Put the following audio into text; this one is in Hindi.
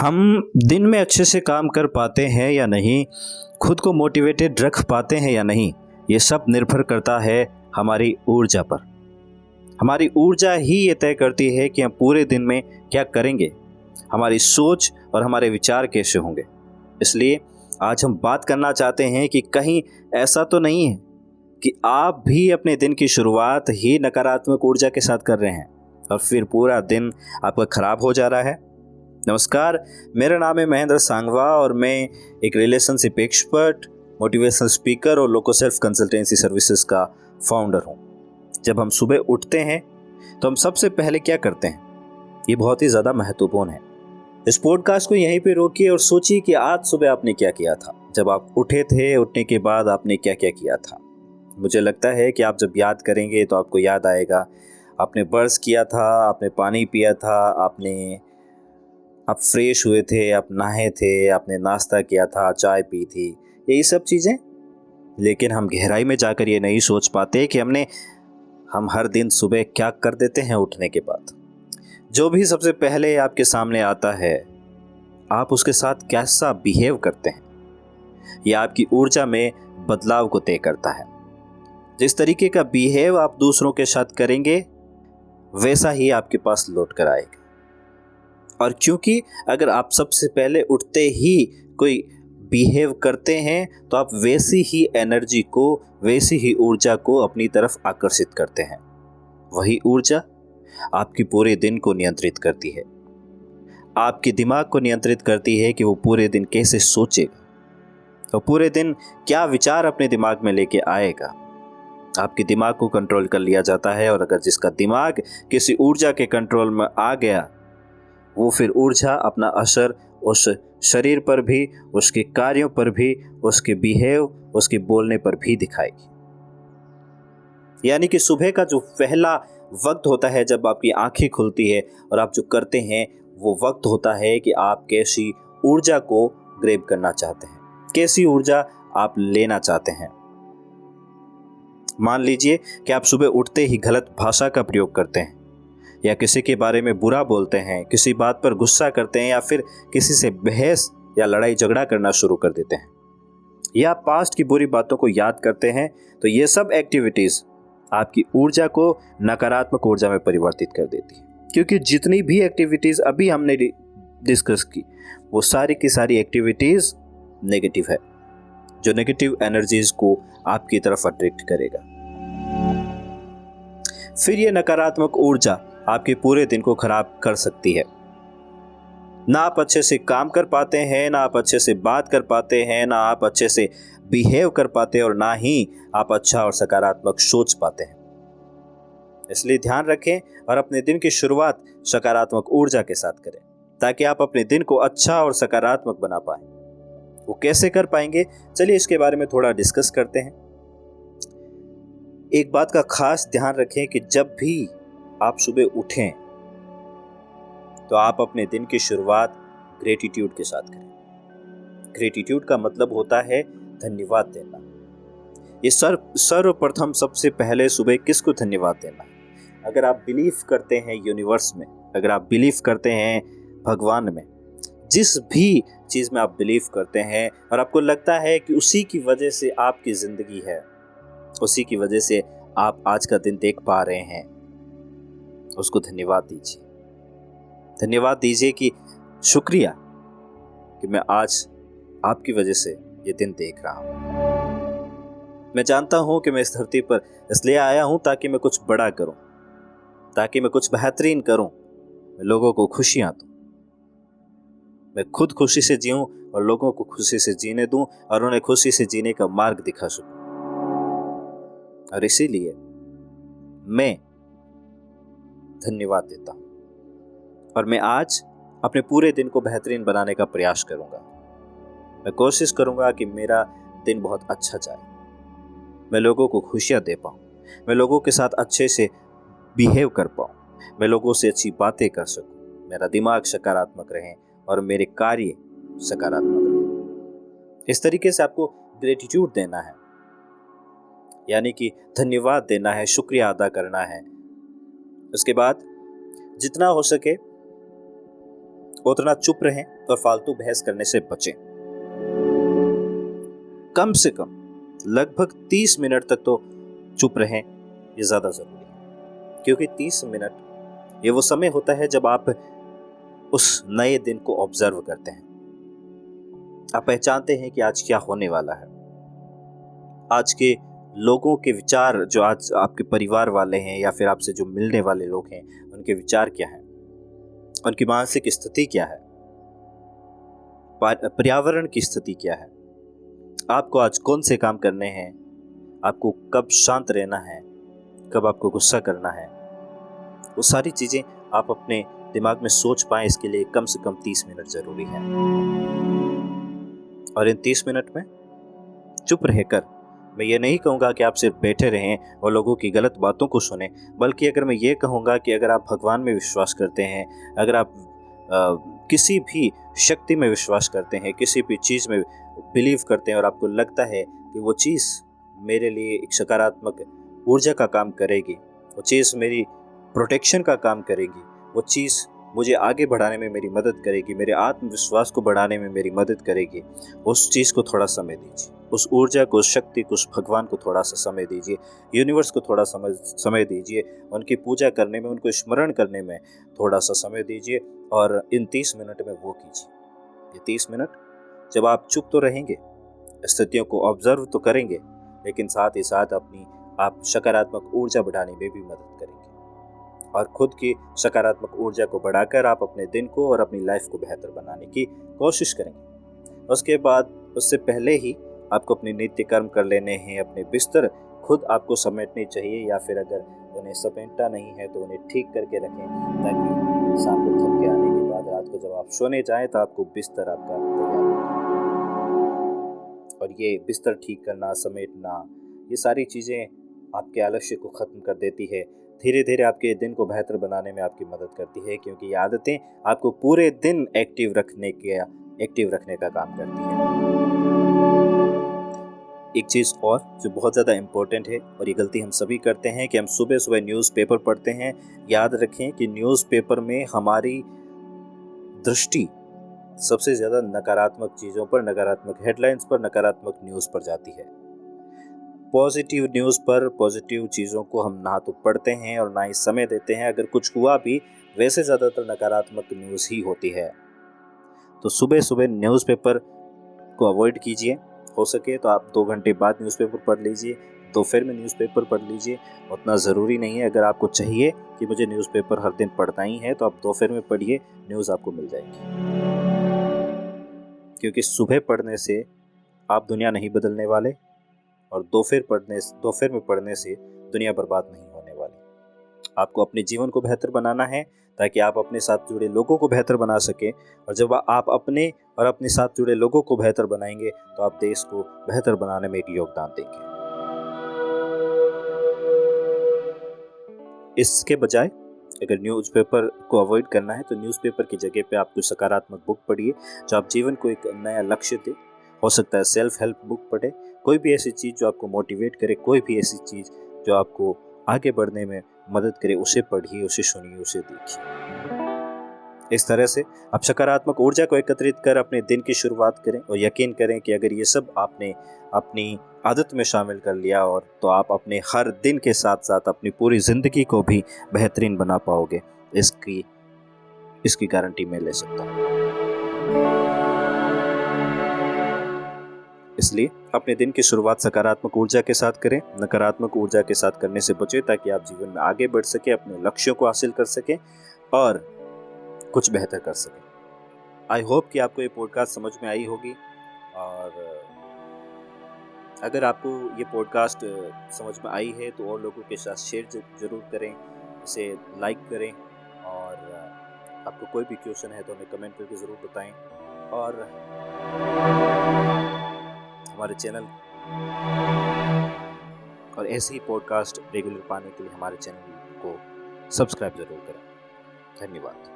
हम दिन में अच्छे से काम कर पाते हैं या नहीं, खुद को मोटिवेटेड रख पाते हैं या नहीं, ये सब निर्भर करता है हमारी ऊर्जा पर। हमारी ऊर्जा ही ये तय करती है कि हम पूरे दिन में क्या करेंगे, हमारी सोच और हमारे विचार कैसे होंगे। इसलिए आज हम बात करना चाहते हैं कि कहीं ऐसा तो नहीं है कि आप भी अपने दिन की शुरुआत ही नकारात्मक ऊर्जा के साथ कर रहे हैं और फिर पूरा दिन आपका खराब हो जा रहा है। नमस्कार, मेरा नाम है महेंद्र सांगवा और मैं एक रिलेशनशिप एक्सपर्ट, मोटिवेशनल स्पीकर और लोको सेल्फ कंसल्टेंसी सर्विसेज का फाउंडर हूँ। जब हम सुबह उठते हैं तो हम सबसे पहले क्या करते हैं, ये बहुत ही ज़्यादा महत्वपूर्ण है। इस पॉडकास्ट को यहीं पे रोकिए और सोचिए कि आज सुबह आपने क्या किया था। जब आप उठे थे, उठने के बाद आपने क्या क्या किया था। मुझे लगता है कि आप जब याद करेंगे तो आपको याद आएगा, आपने ब्रश किया था, आपने पानी पिया था, आप फ्रेश हुए थे, आप नहाए थे, आपने नाश्ता किया था, चाय पी थी, यही सब चीज़ें। लेकिन हम गहराई में जाकर ये नहीं सोच पाते कि हम हर दिन सुबह क्या कर देते हैं उठने के बाद। जो भी सबसे पहले आपके सामने आता है, आप उसके साथ कैसा बिहेव करते हैं, यह आपकी ऊर्जा में बदलाव को तय करता है। जिस तरीके का बिहेव आप दूसरों के साथ करेंगे, वैसा ही आपके पास लौट कर आएगा। और क्योंकि अगर आप सबसे पहले उठते ही कोई बिहेव करते हैं तो आप वैसी ही एनर्जी को, वैसी ही ऊर्जा को अपनी तरफ आकर्षित करते हैं। वही ऊर्जा आपकी पूरे दिन को नियंत्रित करती है, आपके दिमाग को नियंत्रित करती है कि वो पूरे दिन कैसे सोचेगा और पूरे दिन क्या विचार अपने दिमाग में लेके आएगा। आपके दिमाग को कंट्रोल कर लिया जाता है और अगर जिसका दिमाग किसी ऊर्जा के कंट्रोल में आ गया, वो फिर ऊर्जा अपना असर उस शरीर पर भी, उसके कार्यों पर भी, उसके बिहेव, उसके बोलने पर भी दिखाएगी। यानी कि सुबह का जो पहला वक्त होता है जब आपकी आंखें खुलती है और आप जो करते हैं, वो वक्त होता है कि आप कैसी ऊर्जा को ग्रैब करना चाहते हैं, कैसी ऊर्जा आप लेना चाहते हैं। मान लीजिए कि आप सुबह उठते ही गलत भाषा का प्रयोग करते हैं या किसी के बारे में बुरा बोलते हैं, किसी बात पर गुस्सा करते हैं या फिर किसी से बहस या लड़ाई झगड़ा करना शुरू कर देते हैं या पास्ट की बुरी बातों को याद करते हैं, तो ये सब एक्टिविटीज़ आपकी ऊर्जा को नकारात्मक ऊर्जा में परिवर्तित कर देती है। क्योंकि जितनी भी एक्टिविटीज़ अभी हमने डिस्कस की, वो सारी की सारी एक्टिविटीज़ नेगेटिव है, जो नेगेटिव एनर्जीज़ को आपकी तरफ अट्रैक्ट करेगा। फिर ये नकारात्मक ऊर्जा आपके पूरे दिन को खराब कर सकती है। ना आप अच्छे से काम कर पाते हैं, ना आप अच्छे से बात कर पाते हैं, ना आप अच्छे से बिहेव कर पाते हैं और ना ही आप अच्छा और सकारात्मक सोच पाते हैं। इसलिए ध्यान रखें और अपने दिन की शुरुआत सकारात्मक ऊर्जा के साथ करें ताकि आप अपने दिन को अच्छा और सकारात्मक बना पाएं। वो कैसे कर पाएंगे, चलिए इसके बारे में थोड़ा डिस्कस करते हैं। एक बात का खास ध्यान रखें कि जब भी आप सुबह उठें तो आप अपने दिन की शुरुआत ग्रेटिट्यूड के साथ करें। ग्रेटिट्यूड का मतलब होता है धन्यवाद देना। ये सर्वप्रथम सबसे पहले सुबह किसको धन्यवाद देना है। अगर आप बिलीव करते हैं यूनिवर्स में, अगर आप बिलीव करते हैं भगवान में, जिस भी चीज़ में आप बिलीव करते हैं और आपको लगता है कि उसी की वजह से आपकी ज़िंदगी है, उसी की वजह से आप आज का दिन देख पा रहे हैं, उसको धन्यवाद दीजिए। धन्यवाद दीजिए कि शुक्रिया कि मैं आज आपकी वजह से ये दिन देख रहा हूँ। मैं जानता हूँ कि मैं इस धरती पर इसलिए आया हूँ ताकि मैं कुछ बड़ा करूँ, ताकि मैं कुछ बेहतरीन करूँ, मैं लोगों को खुशियाँ दूँ, मैं खुद खुशी से जीऊँ और लोगों को खुशी से जीने दूँ और उन्हें खुशी से जीने का मार्ग दिखा सकूँ। और इसीलिए मैं धन्यवाद देता हूँ और मैं आज अपने पूरे दिन को बेहतरीन बनाने का प्रयास करूँगा। मैं कोशिश करूँगा कि मेरा दिन बहुत अच्छा जाए, मैं लोगों को खुशियाँ दे पाऊँ, मैं लोगों के साथ अच्छे से बिहेव कर पाऊँ, मैं लोगों से अच्छी बातें कर सकूँ, मेरा दिमाग सकारात्मक रहे और मेरे कार्य सकारात्मक रहे। इस तरीके से आपको ग्रेटिट्यूड देना है, यानी कि धन्यवाद देना है, शुक्रिया अदा करना है। उसके बाद जितना हो सके उतना चुप रहें और फालतू बहस करने से बचें। कम से कम लगभग 30 मिनट तक तो चुप रहें, ये ज़्यादा ज़रूरी है, क्योंकि 30 मिनट ये वो समय होता है जब आप उस नए दिन को ऑब्जर्व करते हैं। आप पहचानते हैं कि आज क्या होने वाला है, आज के लोगों के विचार, जो आज आपके परिवार वाले हैं या फिर आपसे जो मिलने वाले लोग हैं, उनके विचार क्या हैं, उनकी मानसिक स्थिति क्या है, पर्यावरण की स्थिति क्या है, आपको आज कौन से काम करने हैं, आपको कब शांत रहना है, कब आपको गुस्सा करना है, वो सारी चीज़ें आप अपने दिमाग में सोच पाएं, इसके लिए कम से कम 30 मिनट ज़रूरी है। और इन 30 मिनट में चुप रहकर, मैं ये नहीं कहूँगा कि आप सिर्फ बैठे रहें और लोगों की गलत बातों को सुने, बल्कि अगर मैं ये कहूँगा कि अगर आप भगवान में विश्वास करते हैं, अगर आप किसी भी शक्ति में विश्वास करते हैं, किसी भी चीज़ में बिलीव करते हैं और आपको लगता है कि वो चीज़ मेरे लिए एक सकारात्मक ऊर्जा का काम करेगी, वो चीज़ मेरी प्रोटेक्शन का काम करेगी, वो चीज़ मुझे आगे बढ़ाने में मेरी मदद करेगी, मेरे आत्मविश्वास को बढ़ाने में मेरी मदद करेगी, उस चीज़ को थोड़ा समय दीजिए, उस ऊर्जा को, उस शक्ति को, उस भगवान को थोड़ा सा समय दीजिए, यूनिवर्स को थोड़ा समय दीजिए, उनकी पूजा करने में, उनको स्मरण करने में थोड़ा सा समय दीजिए और इन 30 मिनट में वो कीजिए। ये 30 मिनट जब आप चुप तो रहेंगे, स्थितियों को ऑब्जर्व तो करेंगे, लेकिन साथ ही साथ अपनी आप सकारात्मक ऊर्जा बढ़ाने में भी मदद करेंगे और खुद की सकारात्मक ऊर्जा को बढ़ाकर आप अपने दिन को और अपनी लाइफ को बेहतर बनाने की कोशिश करेंगे। उसके बाद, उससे पहले ही आपको अपने नित्य कर्म कर लेने हैं, अपने बिस्तर खुद आपको समेटने चाहिए, या फिर अगर उन्हें समेटना नहीं है तो उन्हें ठीक करके रखें, ताकि शाम को थक के आने के बाद रात को जब आप सोने जाएं तो आपको बिस्तर आपका तैयार हो। और ये बिस्तर ठीक करना, समेटना, ये सारी चीज़ें आपके आलस्य को ख़त्म कर देती है, धीरे धीरे आपके दिन को बेहतर बनाने में आपकी मदद करती है, क्योंकि ये आदतें आपको पूरे दिन एक्टिव रखने का काम करती है। एक चीज़ और जो बहुत ज़्यादा इम्पोर्टेंट है, और ये गलती हम सभी करते हैं कि हम सुबह सुबह न्यूज़पेपर पढ़ते हैं। याद रखें कि न्यूज़पेपर में हमारी दृष्टि सबसे ज़्यादा नकारात्मक चीज़ों पर, नकारात्मक हेडलाइंस पर, नकारात्मक न्यूज़ पर जाती है। पॉजिटिव न्यूज़ पर, पॉजिटिव चीज़ों को हम ना तो पढ़ते हैं और ना ही समय देते हैं। अगर कुछ हुआ भी, वैसे ज़्यादातर नकारात्मक न्यूज़ ही होती है। तो सुबह सुबह न्यूज़पेपर को अवॉइड कीजिए। हो सके तो आप 2 घंटे बाद न्यूज़पेपर पढ़ लीजिए, दोपहर में न्यूज़पेपर पढ़ लीजिए। उतना ज़रूरी नहीं है। अगर आपको चाहिए कि मुझे न्यूज़पेपर हर दिन पढ़ना ही है, तो आप दोपहर में पढ़िए, न्यूज़ आपको मिल जाएगी। क्योंकि सुबह पढ़ने से आप दुनिया नहीं बदलने वाले, और दोपहर में पढ़ने से दुनिया बर्बाद नहीं होने वाली। आपको अपने जीवन को बेहतर बनाना है, ताकि आप अपने साथ जुड़े लोगों को बेहतर बना सकें, और जब आप अपने और अपने साथ जुड़े लोगों को बेहतर बनाएंगे तो आप देश को बेहतर बनाने में एक योगदान देंगे। इसके बजाय अगर न्यूज़पेपर को अवॉइड करना है, तो न्यूज़पेपर की जगह पे आप कोई सकारात्मक बुक पढ़िए, जो आप जीवन को एक नया लक्ष्य दे। हो सकता है सेल्फ हेल्प बुक पढ़े, कोई भी ऐसी चीज़ जो आपको मोटिवेट करे, कोई भी ऐसी चीज़ जो आपको आगे बढ़ने में मदद करे, उसे पढ़िए, उसे सुनिए, उसे देखिए। इस तरह से आप सकारात्मक ऊर्जा को एकत्रित कर अपने दिन की शुरुआत करें, और यकीन करें कि अगर ये सब आपने अपनी आदत में शामिल कर लिया, और तो आप अपने हर दिन के साथ साथ अपनी पूरी ज़िंदगी को भी बेहतरीन बना पाओगे। इसकी गारंटी मैं ले सकता हूँ। इसलिए अपने दिन की शुरुआत सकारात्मक ऊर्जा के साथ करें, नकारात्मक ऊर्जा के साथ करने से बचें, ताकि आप जीवन में आगे बढ़ सकें, अपने लक्ष्यों को हासिल कर सकें और कुछ बेहतर कर सकें। आई होप कि आपको ये पॉडकास्ट समझ में आई होगी, और अगर आपको ये पॉडकास्ट समझ में आई है तो और लोगों के साथ शेयर ज़रूर करें, इसे लाइक करें, और आपको कोई भी क्वेश्चन है तो हमें कमेंट करके ज़रूर बताएं, और हमारे चैनल और ऐसे ही पॉडकास्ट रेगुलर पाने के लिए हमारे चैनल को सब्सक्राइब ज़रूर करें। धन्यवाद।